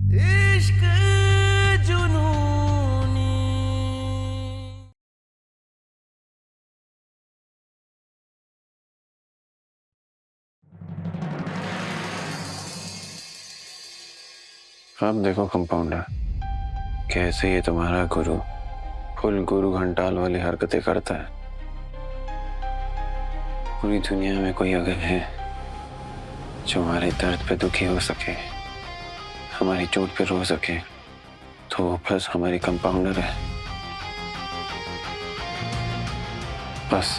इश्क जुनूनी। अब देखो कंपाउंडर, कैसे ये तुम्हारा गुरु फुल गुरु घंटाल वाली हरकतें करता है। पूरी दुनिया में कोई अगर है जो हमारे दर्द पे दुखी हो सके, हमारी चोट पे रो सके, तो वो बस हमारी कंपाउंडर है। बस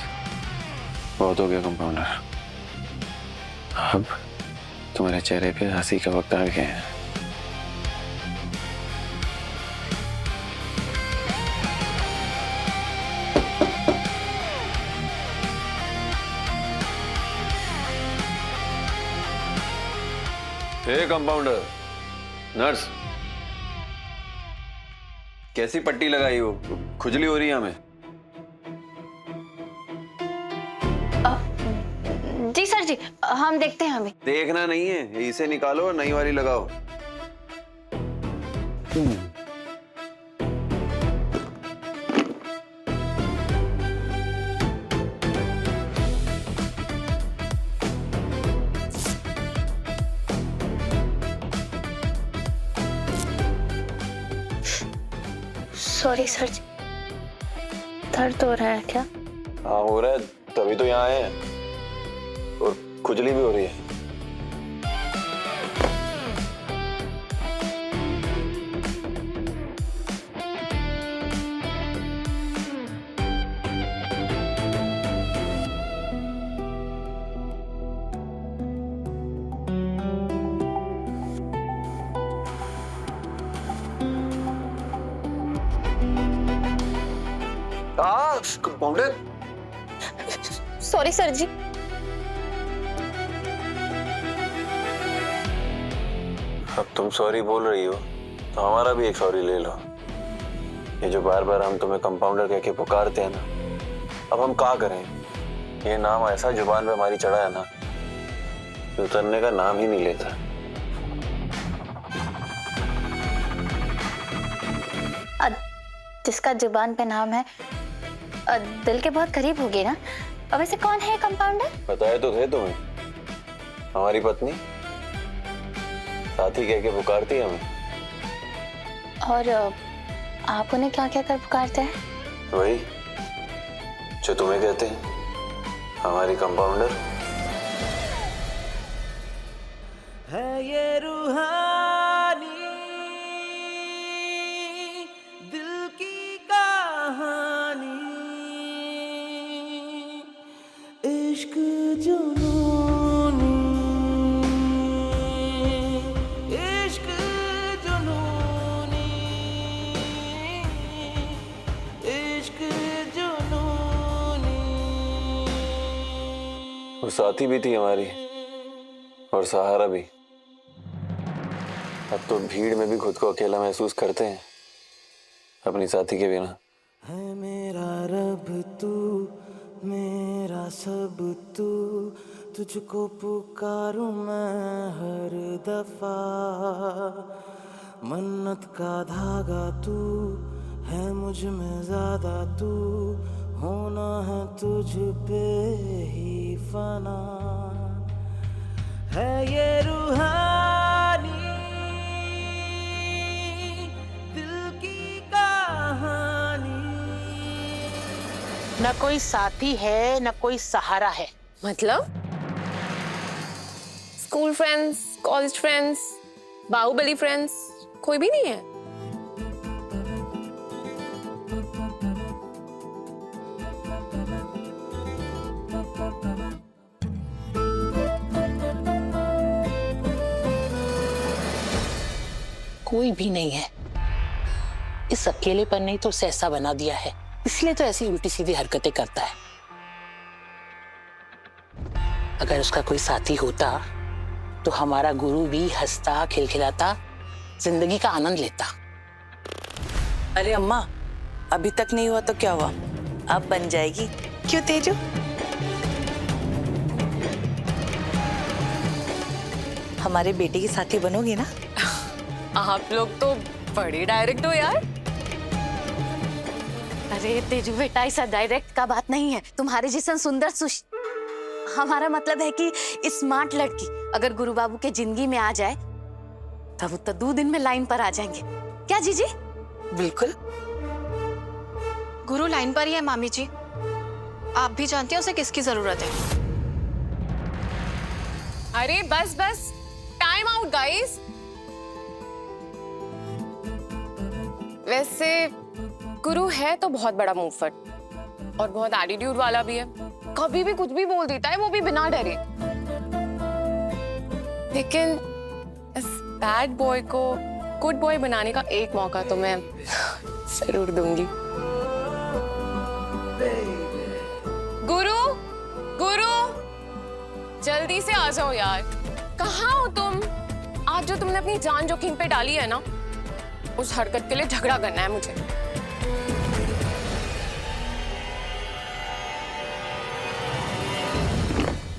बहुत हो गया कंपाउंडर, अब तुम्हारे चेहरे पे हंसी का वक्त आ गया है। हे कंपाउंडर, नर्स, कैसी पट्टी लगाई हो? खुजली हो रही है हमें। जी सर जी, हम देखते हैं। हमें देखना नहीं है, इसे निकालो और नई वाली लगाओ। सॉरी सर जी, दर्द हो रहा है क्या? हाँ हो रहा है, तभी तो यहाँ आए हैं। और खुजली भी हो रही है। कंपाउंडर, सॉरी सर जी। अब तुम सॉरी बोल रही हो तो हमारा भी एक सॉरी ले लो। ये जो बार बार हम तुम्हें कंपाउंडर कह के पुकारते हैं ना, अब हम क्या करें? ये नाम ऐसा जुबान पे हमारी चढ़ा है ना, कि उतरने का नाम ही नहीं लेता। जिसका जुबान पे नाम है दिल के बहुत करीब होगी ना। अब ऐसे कौन है कंपाउंडर? बताए तो थे तुम्हें, हमारी पत्नी साथी कह के पुकारती है हमें। और आप उन्हें क्या क्या कर पुकारते हैं? वही जो तुम्हें कहते हैं, हमारी कंपाउंडर। है ये रूहानी दिल की कहानी, इश्क जुनूनी, इश्क जुनूनी, इश्क जुनूनी। वो साथी भी थी हमारी और सहारा भी। अब तो भीड़ में भी खुद को अकेला महसूस करते हैं अपनी साथी के बिना। है मेरा रब तू, मेरा सब तू, तुझको पुकारूं मैं हर दफा। मन्नत का धागा तू है, मुझ में ज्यादा तू, होना है तुझ पे ही फना। है ये रूहानी दिल की कहानी। न कोई साथी है न कोई सहारा है। मतलब school friends, college friends, Baahubali friends कोई भी नहीं है? कोई भी नहीं है। इस अकेलेपन ने तो उसे ऐसा बना दिया है, इसलिए तो ऐसी उल्टी सीधी हरकतें करता है। अगर उसका कोई साथी होता तो हमारा गुरु भी हंसता खिलखिलाता जिंदगी का आनंद लेता। अरे अम्मा, अभी तक नहीं हुआ तो क्या हुआ, अब बन जाएगी। क्यों तेजू? हमारे बेटे की साथी बनोगी ना? आप लोग तो बड़े डायरेक्ट हो यार। अरे तेजू बेटा, ऐसा डायरेक्ट का बात नहीं है। तुम्हारे जैसा सुंदर हमारा मतलब है कि स्मार्ट लड़की अगर गुरु बाबू के जिंदगी में आ जाए तब तो 2 दिन में लाइन पर आ जाएंगे। क्या जीजी? बिल्कुल। गुरु लाइन पर ही है मामी जी। आप भी जानती हैं उसे किसकी जरूरत है। अरे बस बस, टाइम आउट गाइस। वैसे गुरु है तो बहुत बड़ा मुंहफट और बहुत एटीट्यूड वाला भी है। कभी भी कुछ भी बोल देता है, वो भी बिना डरे। लेकिन इस बैड बॉय को गुड बॉय बनाने का एक मौका तो मैं जरूर दूंगी। गुरु, गुरु, जल्दी से आ जाओ यार। कहाँ हो तुम? आज जो तुमने अपनी जान जोखिम पे डाली है ना, उस हरकत के लिए झगड़ा करना है मुझे।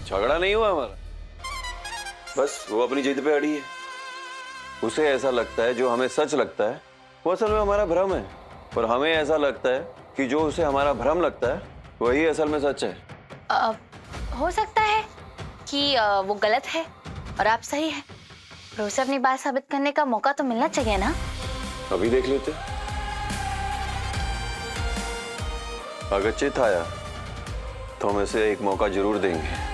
झगड़ा नहीं हुआ हमारा, बस वो अपनी जिद पे अड़ी है। उसे ऐसा लगता है जो हमें सच लगता है वो असल में हमारा भ्रम है, और हमें ऐसा लगता है कि जो उसे हमारा भ्रम लगता है वही असल में सच है। हो सकता है कि वो गलत है और आप सही है, पर उसे अपनी बात साबित करने का मौका तो मिलना चाहिए ना। अभी देख लेते, अगर चित आया तो हम इसे एक मौका जरूर देंगे।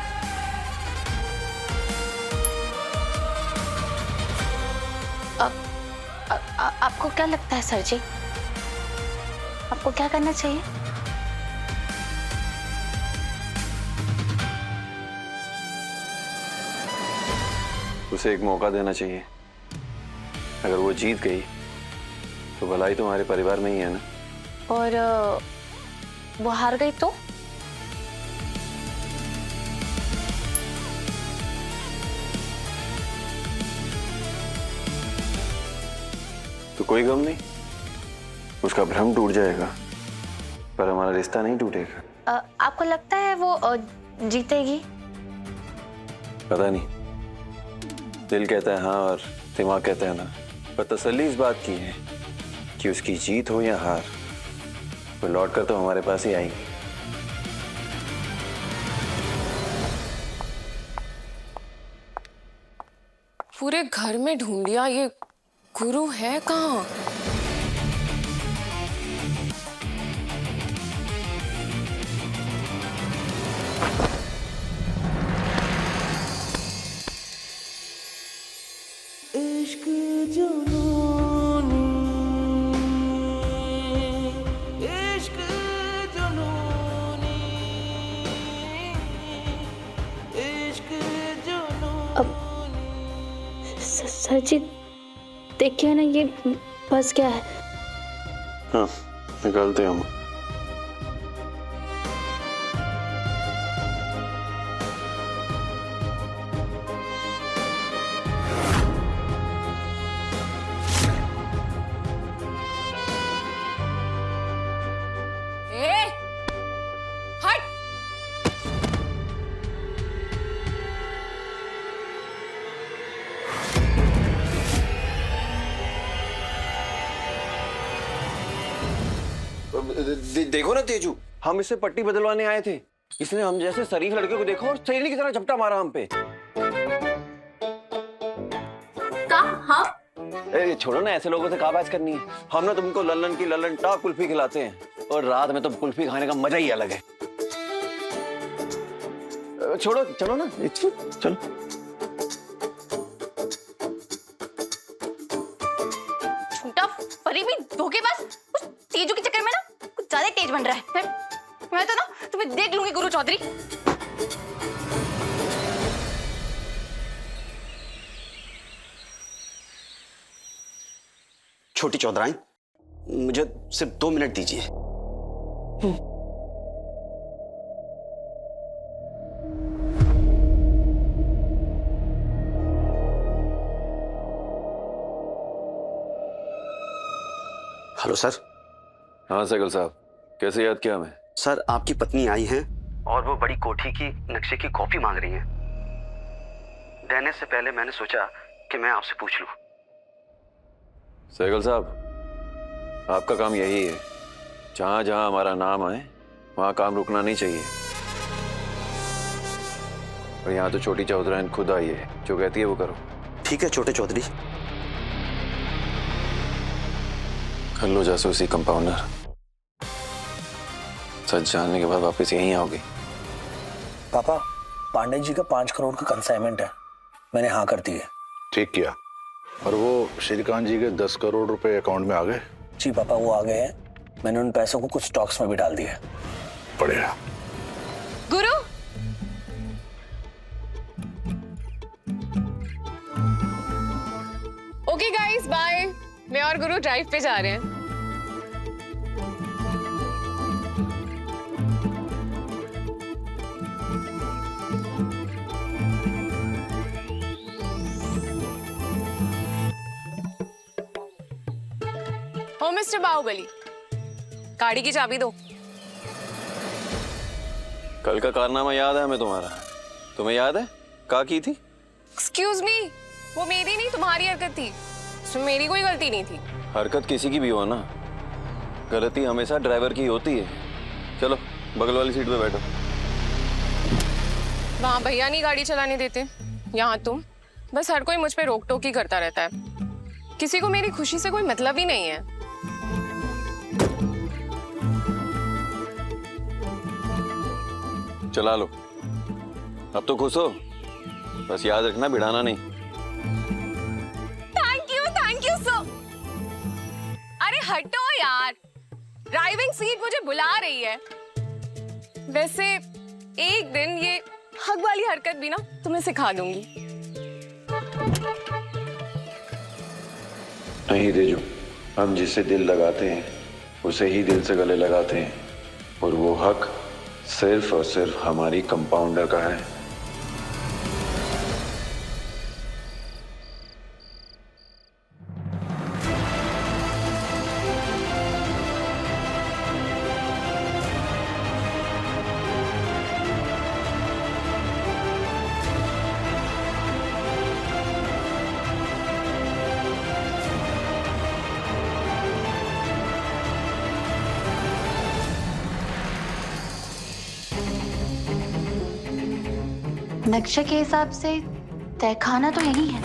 आपको क्या लगता है सर जी, आपको क्या करना चाहिए? उसे एक मौका देना चाहिए। अगर वो जीत गई तो भलाई तुम्हारे परिवार में ही है ना। और वो हार गई तो? तो कोई गम नहीं, उसका भ्रम टूट जाएगा पर हमारा रिश्ता नहीं टूटेगा। आपको लगता है वो जीतेगी? पता नहीं, दिल कहता है हाँ और दिमाग कहता है ना। पर तसल्ली इस बात की है कि उसकी जीत हो या हार, वो लौट कर तो हमारे पास ही आएंगी। पूरे घर में ढूंढ लिया, ये गुरु है कहाँ? इश्क जुनूनी, इश्क जुनूनी, इश्क जुनूनी। सर जी देखिए ना, ये बस क्या है। हाँ, निकालते हम। हट! देखो ना तेजू, हम इससे पट्टी बदलवाने आए थे। इसने हम जैसे शरीफ लड़के को देखा और शेरनी की तरह झपटा मारा हम पे। छोड़ो ना, ऐसे लोगों से कहाँ बात करनी है। हम ना तुमको लल्लन की लल्लन टॉप कुल्फी खिलाते हैं और रात में तो कुल्फी खाने का मजा ही अलग है। छोड़ो, चलो ना, चलो। छोटा परी भी धोखेबाज, उस तेजू के चक्कर में ना कुछ ज्यादा तेज बन रहा है। मैं तो ना तुम्हें देख लूंगी गुरु चौधरी। छोटी चौधराई, मुझे सिर्फ 2 मिनट दीजिए। Hello sir. हाँ सैगल साहब, कैसे याद किया हमें? सर, आपकी पत्नी आई हैं और वो बड़ी कोठी की नक्शे की कॉपी मांग रही हैं। देने से पहले मैंने सोचा कि मैं आपसे पूछ लूं। सहगल साहब, आपका काम यही है, जहां जहां हमारा नाम आए वहां काम रुकना नहीं चाहिए। और यहाँ तो छोटी चौधराइन खुद आई है, जो कहती है वो करो। ठीक है छोटे चौधरी। कर लो जासूसी कंपाउंडर, सच जानने के बाद वापस यहीं आओगे। पापा, पांडे जी का 5 करोड़ का कंसाइनमेंट है, मैंने हाँ कर दी है। ठीक किया। और वो श्रीकांत जी के 10 करोड़ रुपए अकाउंट में आ गए? जी पापा, वो आ गए हैं। मैंने उन पैसों को कुछ स्टॉक्स में भी डाल दिया है। बढ़िया। गुरु, ओके गाइस, बाय। मैं और गुरु ड्राइव पे जा रहे हैं। ओ मिस्टर बाहुबली, गाड़ी की चाबी दो। कल का कारनामा याद है हमें तुम्हारा? तुम्हें याद है क्या की थी? एक्सक्यूज मी, वो मेरी नहीं तुम्हारी हरकत थी, उसमें मेरी कोई गलती नहीं थी। हरकत किसी की भी हो ना, गलती हमेशा ड्राइवर की होती है। चलो बगल वाली सीट पे बैठो। वहाँ भैया नहीं गाड़ी चलाने देते, यहाँ तुम। बस हर कोई मुझ पे रोक टोक ही करता रहता है। किसी को मेरी खुशी से कोई मतलब ही नहीं है। चला लो, अब तो खुश हो। बस याद रखना, बिड़ाना नहीं। Thank you so. अरे हटो यार, ड्राइविंग सीट मुझे बुला रही है। वैसे एक दिन ये हक वाली हरकत भी ना तुम्हें सिखा दूंगी। नहीं तेजू, हम जिसे दिल लगाते हैं उसे ही दिल से गले लगाते हैं, और वो हक सिर्फ और सिर्फ हमारी कंपाउंडर का है। नक्शे के हिसाब से तहखाना तो यही है।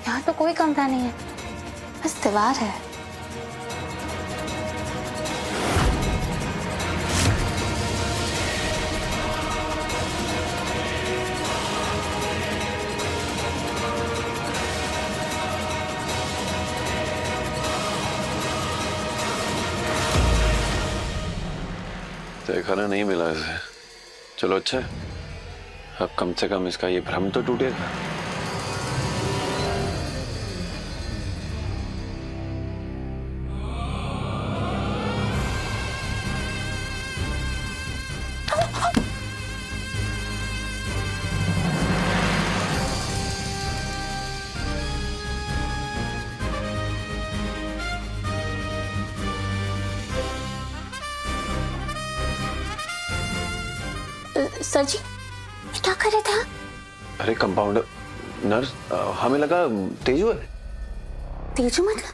यहाँ तो कोई कमरा नहीं है, बस दीवार है। खाना नहीं मिला इसे। चलो अच्छा है, अब कम से कम इसका ये भ्रम तो टूटेगा। सर जी, क्या कर रहे थे आप? अरे कंपाउंडर नर्स, हमें लगा तेजू है। तेजू मतलब?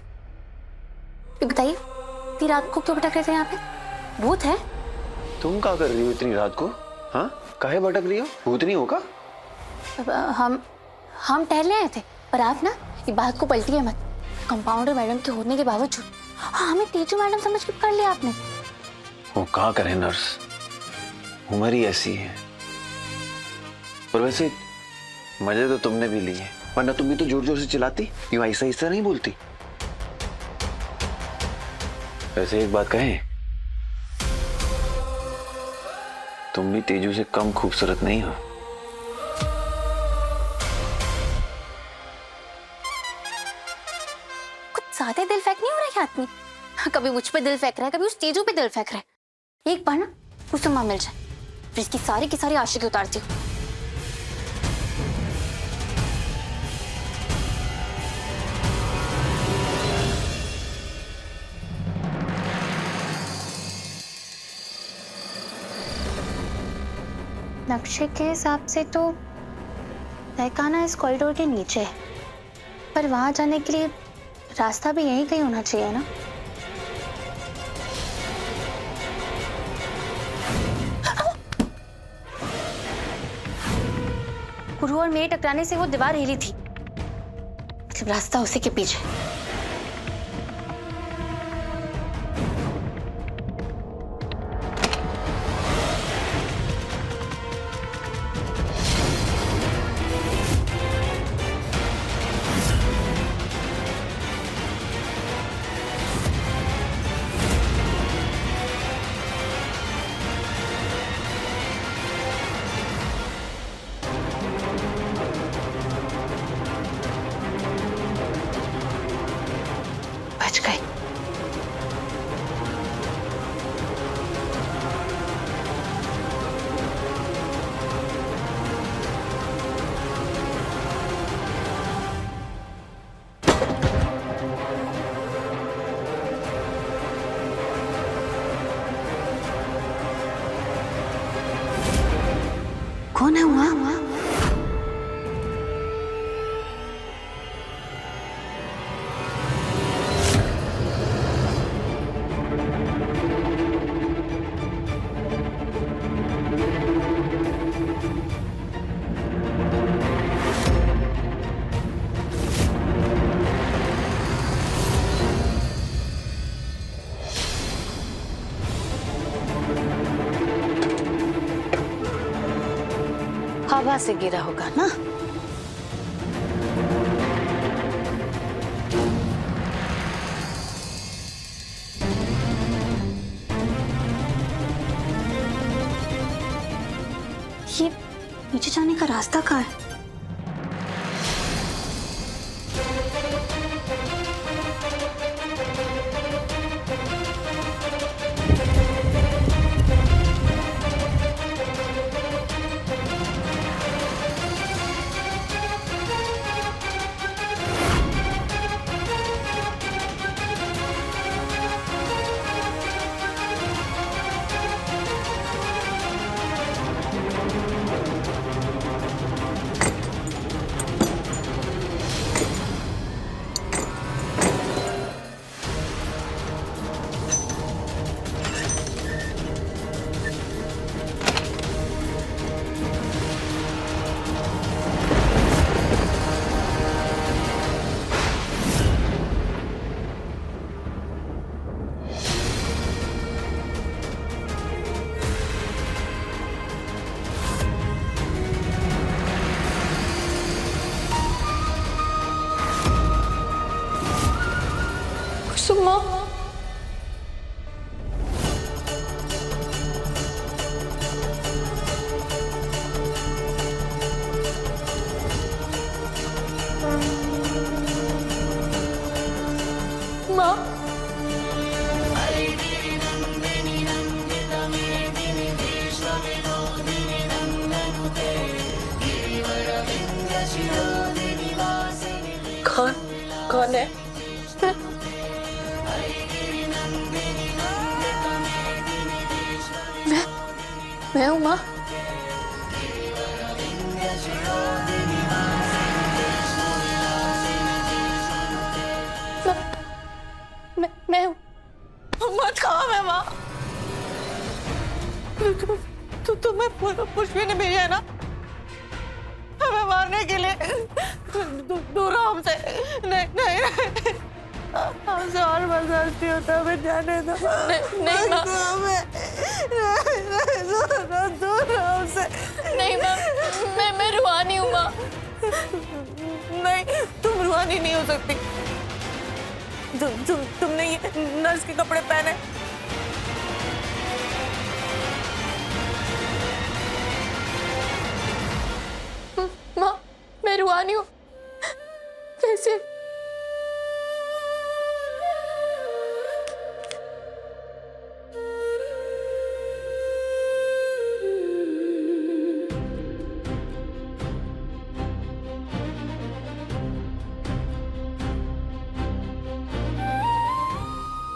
ये बताइए, इतनी रात को क्यों भटक रहे थे यहाँ पे? भूत है? तुम क्या कर रही हो इतनी रात को? हाँ, काहे भटक रही हो? भूतनी हो का? हम टहलने आए थे, पर आप ना ये बात को पलटिए मत। कंपाउंडर मैडम के होने के बावजूद हमें तेजू मैडम समझ के कर लिया आपने। वो क्या करे नर्स, उम्र ही ऐसी है। और वैसे मजे तो तुमने भी लिए, वरना तुम भी तो जोर जोर से चिल्लाती, यूं ऐसा ऐसा नहीं बोलती। वैसे एक बात कहें, तुम भी तेजू से कम खूबसूरत नहीं हो। कुछ ज्यादा दिल फेंक नहीं हो रहा है आदमी? कभी मुझ पे दिल फेंक रहा है, कभी उस तेजू पे दिल फेंक रहा है। एक बार ना उसे मां मिल जाए, फिर इसकी सारी की सारी आशिकी उतारती हूँ। नक्शे के हिसाब से तो तहखाना इस कॉरिडोर के नीचे है, पर वहां जाने के लिए रास्ता भी यहीं कहीं होना चाहिए ना। गुरु और मेरे टकराने से वो दीवार हिली थी, मतलब रास्ता उसी के पीछे। बच गई। कौन है वहां? हवा से गिरा होगा ना। ये नीचे जाने का रास्ता कहाँ है? कुसुमा, माँ, कौन है? मैं हूँ माँ। मैं हूँ। मत खाओ मैं माँ। तुम्हें पुष्पी ने भेजा है ना हमें मारने के लिए। दूर रहो हमसे। नहीं हमसे और बर्दाश्त होता, हमें जाने दो। नहीं माँ, दूर रहो हमसे। नहीं माँ, मैं रूहानी हूँ माँ। नहीं, तुम रूहानी नहीं हो सकती। तुमने ये नर्स के कपड़े पहने। माँ, मैं रूहानी हूँ। कैसे?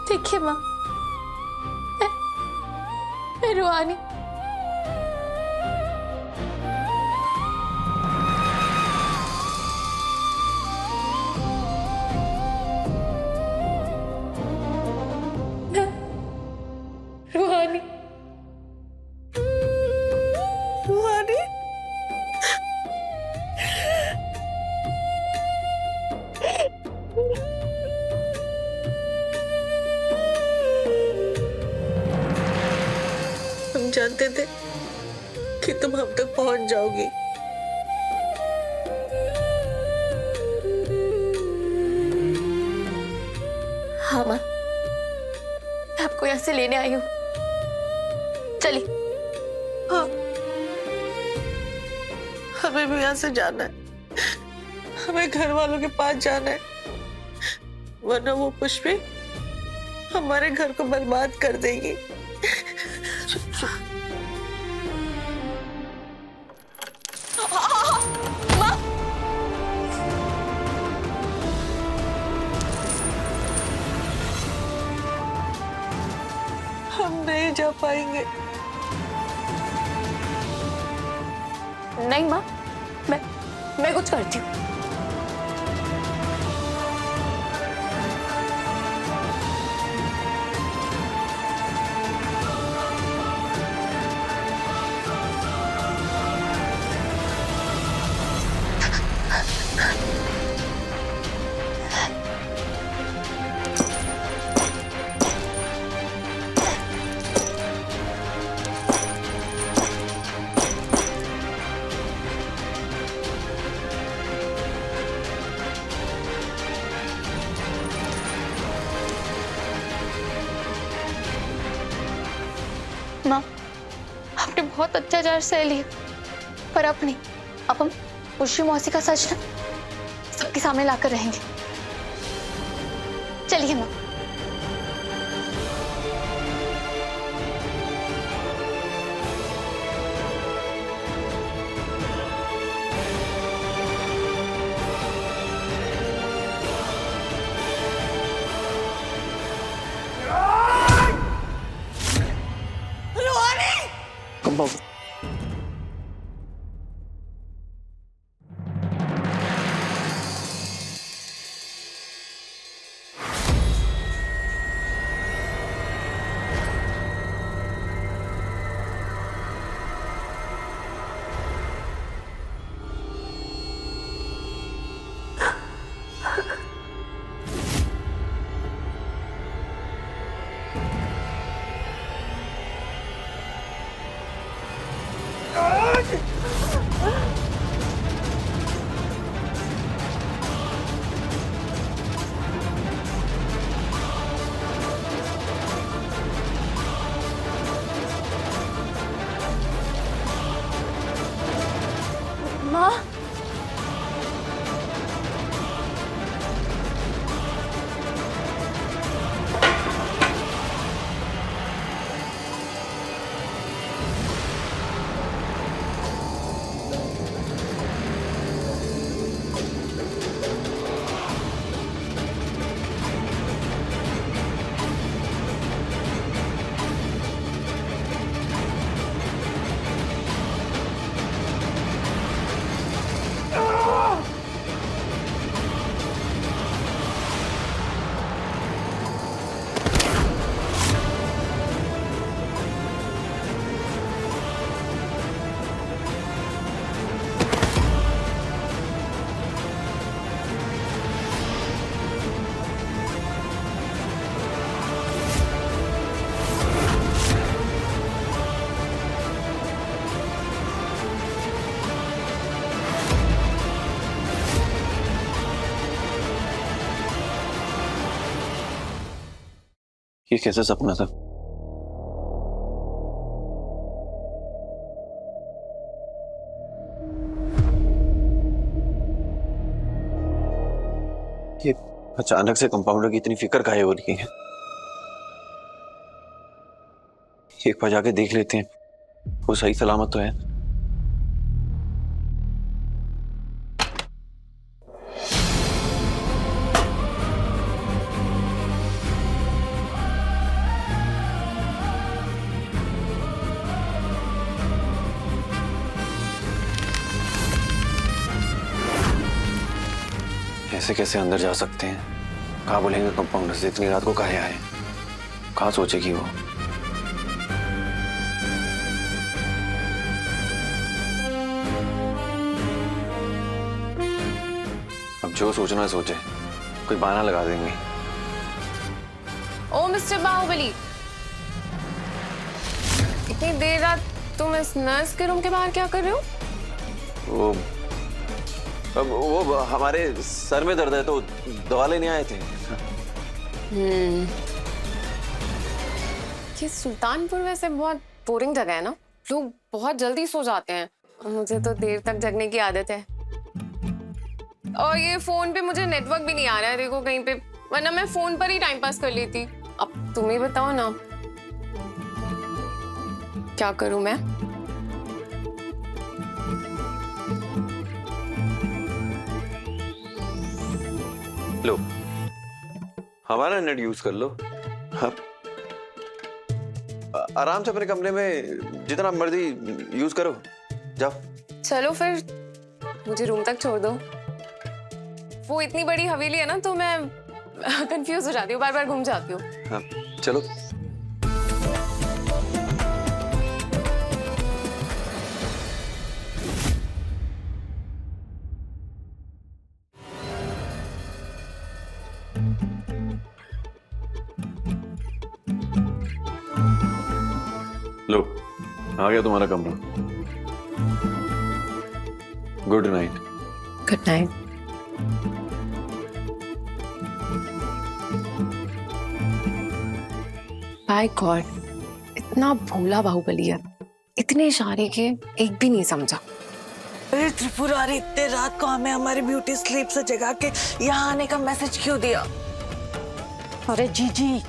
देखिए माँ, मैं रूहानी। हम जानते थे कि तुम हम तक पहुंच जाओगी। हाँ माँ, मैं आपको यहाँ से लेने आई हूँ। चलिए। हाँ, हमें भी यहाँ से जाना है। हमें घर वालों के पास जाना है, वरना वो पुष्पी हमारे घर को बर्बाद कर देगी। हम नहीं जा पाएंगे। नहीं माँ, मैं कुछ करती हूँ। माँ, आपने बहुत अत्याचार सह लिए, पर अब नहीं। अब हम पुष्पी मौसी का सच ना सबके सामने लाकर रहेंगे। चलिए माँ। माँ, ये कैसा सपना था? ये अचानक से कंपाउंडर की इतनी फिक्र काहे हो रही है? एक बार जाके देख लेते हैं, वो सही सलामत तो है। ऐसे कैसे अंदर जा सकते हैं? कहाँ बोलेंगे कंपाउंडर से इतनी रात को काहे आए? कहाँ सोचेगी वो? अब जो सोचना सोचे, कोई बहाना लगा देंगे। ओ मिस्टर बाहुबली, इतनी देर रात तुम इस नर्स के रूम के बाहर क्या कर रहे हो? वो हमारे सर में दर्द है तो दवा लेने आए थे। ये सुल्तानपुर वैसे बहुत बोरिंग जगह है ना, लोग बहुत जल्दी सो जाते हैं। मुझे तो देर तक जगने की आदत है। और ये फोन पे मुझे नेटवर्क भी नहीं आ रहा है, देखो कहीं पे, वरना मैं फोन पर ही टाइम पास कर लेती। अब तुम ही बताओ ना, क्या करूं मैं? लो, हमारा नेट यूज कर लो। हाँ, आराम से अपने कमरे में जितना मर्जी यूज करो, जाओ। चलो फिर मुझे रूम तक छोड़ दो। वो इतनी बड़ी हवेली है ना, तो मैं कंफ्यूज हो जाती हूँ, बार बार घूम जाती हूँ। हाँ, चलो। लो, आ गया तुम्हारा कमरा। Good night. Good night. By god, इतना भोला बाहुबली है, इतने इशारे के एक भी नहीं समझा। अरे त्रिपुरारी, इतने रात को हमें हमारी ब्यूटी स्लीप से जगा के यहाँ आने का मैसेज क्यों दिया? अरे जीजी,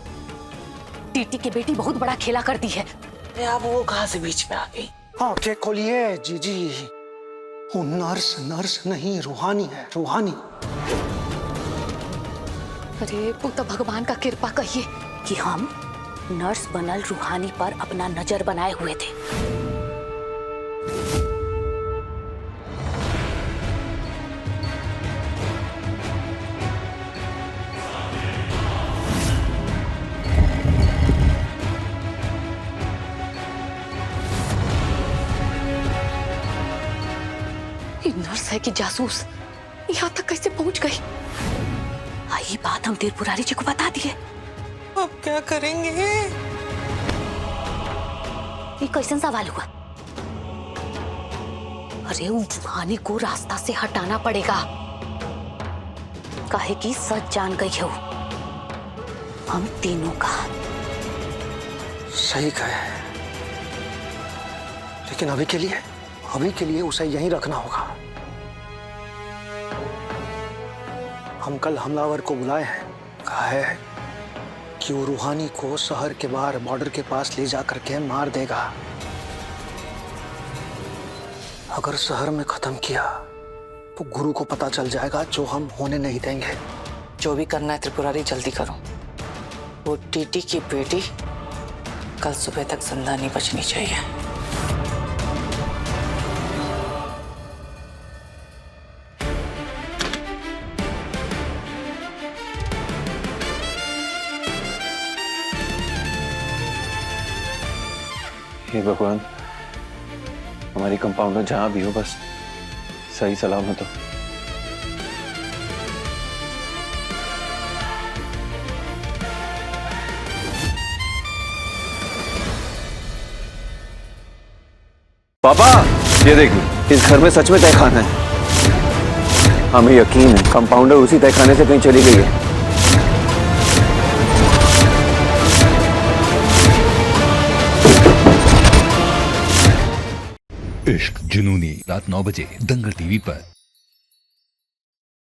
टीटी की बेटी बहुत बड़ा खेला कर दी है। अरे आप वो कहाँ से बीच में आ गई? आंखें खोलिए जीजी, वो नर्स नर्स नहीं, रूहानी है, रूहानी। अरे वो तो भगवान का कृपा कहिए कि हम नर्स बनल रूहानी पर अपना नजर बनाए हुए थे। ये नर्स है कि जासूस, यहाँ तक कैसे पहुंच गई? ये बात हम त्रिपुरारी जी को बता दिए। अब क्या करेंगे? ये कैसन सवाल हुआ? अरे रूहानी को रास्ता से हटाना पड़ेगा, काहे कि सच जान गई है हम तीनों का। सही कहे, लेकिन अभी के लिए उसे यहीं रखना होगा। हम कल हमलावर को बुलाए हैं, कहा है कि वो रूहानी को शहर के बाहर बॉर्डर के पास ले जा करके मार देगा। अगर शहर में खत्म किया तो गुरु को पता चल जाएगा, जो हम होने नहीं देंगे। जो भी करना है त्रिपुरारी जल्दी करो। वो टीटी की बेटी कल सुबह तक जिंदा नहीं बचनी चाहिए। हे भगवान, हमारी कंपाउंडर जहां भी हो बस सही सलामत हो। पापा, ये देखिए, इस घर में सच में तहखाना है। हमें यकीन है कंपाउंडर उसी तहखाने से कहीं चली गई है। इश्क जुनूनी, रात 9 बजे दंगल टीवी पर।